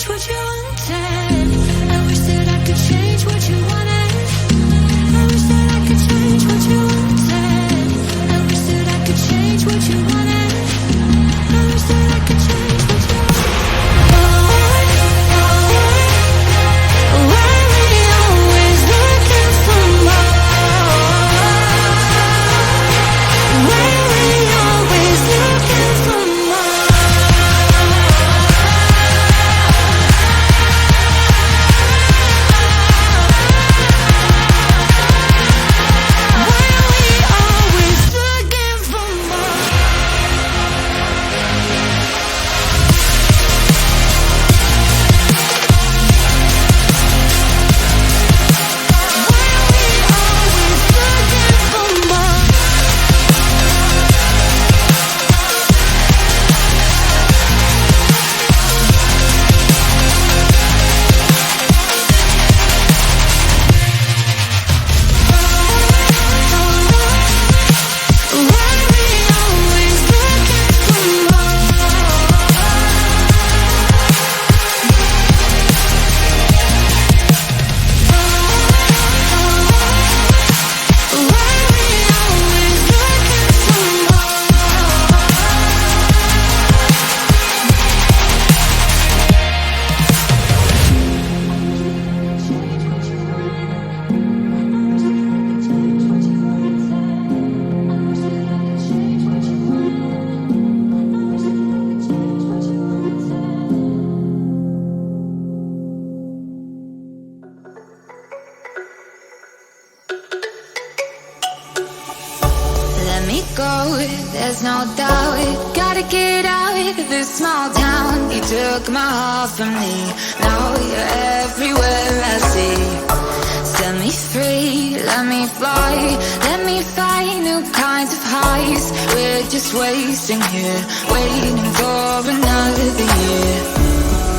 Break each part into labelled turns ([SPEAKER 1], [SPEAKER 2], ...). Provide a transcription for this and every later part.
[SPEAKER 1] change what you wanted. I wish that I could change what you wanted. I wish that I could change what you wanted. I wish that I could change what you wanted. I wish that I could change what you wanted. Why we always looking for more? Why we always looking for more? There's no doubt, gotta get out of this small town. You took my heart from me, now you're everywhere I see. Set me free, let me fly, let me find new kinds of highs. We're just wasting here, waiting for another year.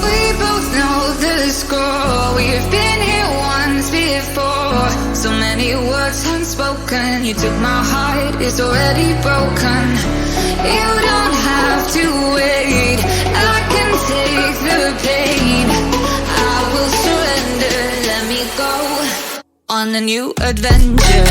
[SPEAKER 1] We both know the score, we've been here once before. So many words unspoken, you took my heart, it's already broken. You don't have to wait, I can take the pain. I will surrender, let me go on a new adventure.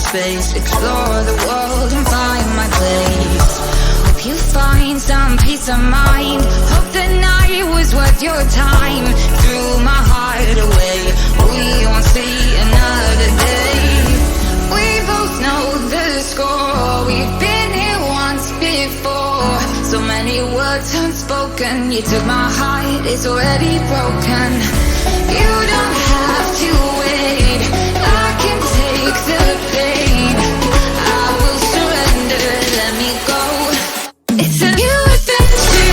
[SPEAKER 1] Space, explore the world and find my place. Hope you find some peace of mind. Hope the night was worth your time. Threw my heart away, we won't see another day. We both know the score, we've been here once before. So many words unspoken, you took my heart, it's already broken. You don't have to wait, I can take the pain. I will surrender, let me go. It's a new adventure.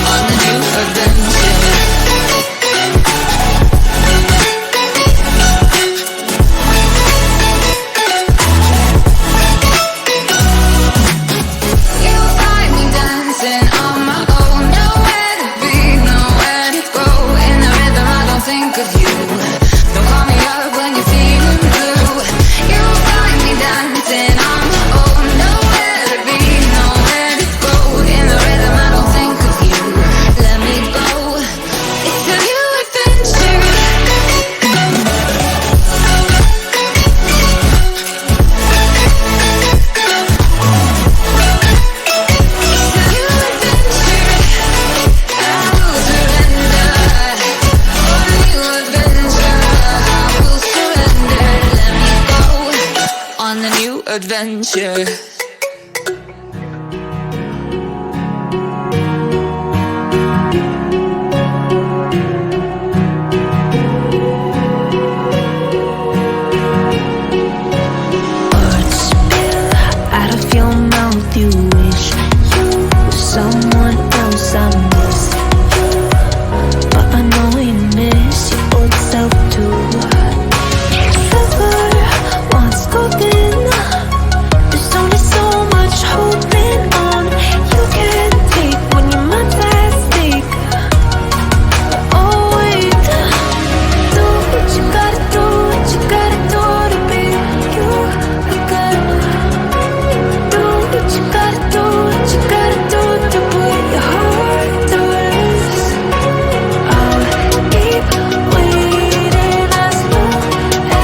[SPEAKER 1] On a new adventure. You find me dancing on my own. No adventure.
[SPEAKER 2] Words spill out of your mouth. You wish you were someone else. I miss you, but I know you miss your old self too. Silver once golden. There's only so much holding on. You can't take when your mind's at stake. Oh wait, do what you gotta do, what you gotta do to be you again. Do what you gotta do, what you gotta do to put your heart to rest. I'll keep waiting as long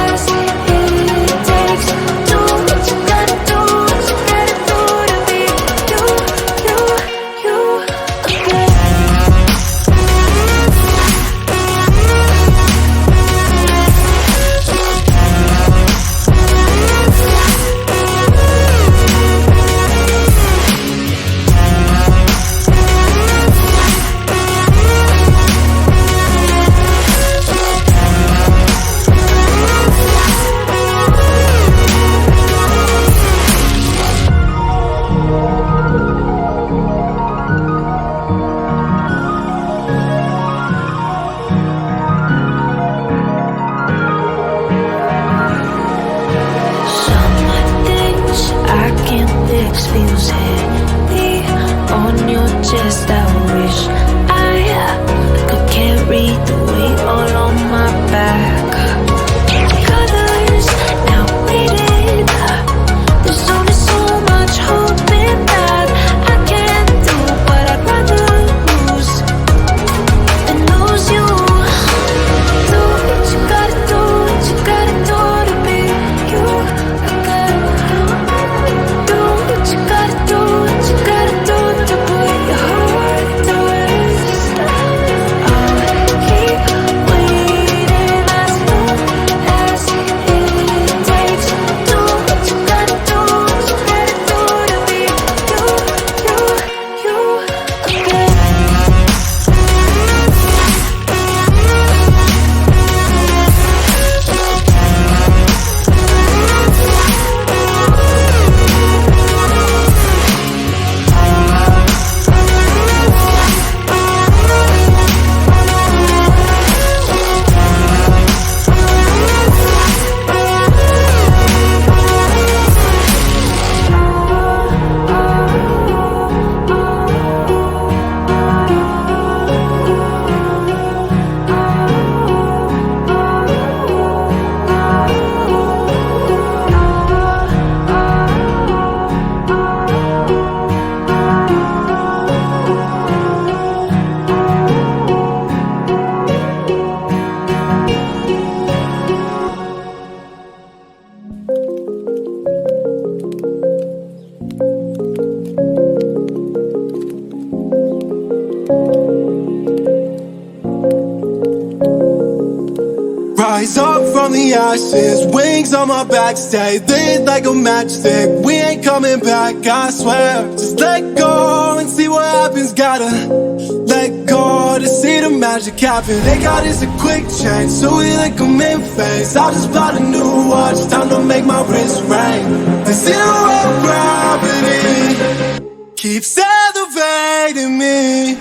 [SPEAKER 2] as it takes. Do what you gotta do, what you gotta do to be you again. Some things I can't fix feels heavy on your chest. I wish I could carry the weight all on my back. Colors now faded. There's only so much hoping that I can do, but I'd rather lose than lose you. Do what you gotta do, what you gotta do to be you again. Do what you gotta do, what you gotta do to put your heart to rest. I'll keep waiting as long as it takes. Do what you gotta do, what you gotta do to be you again.
[SPEAKER 3] Rise up from the ashes, wings on my back, stay lit like a matchstick. We ain't coming back, I swear. Just let go and see what happens. Gotta let go to see the magic happen. They got us a quick change, so we like them in phase. I just bought a new watch, time to make my wrist ring. The zero gravity keeps elevating me.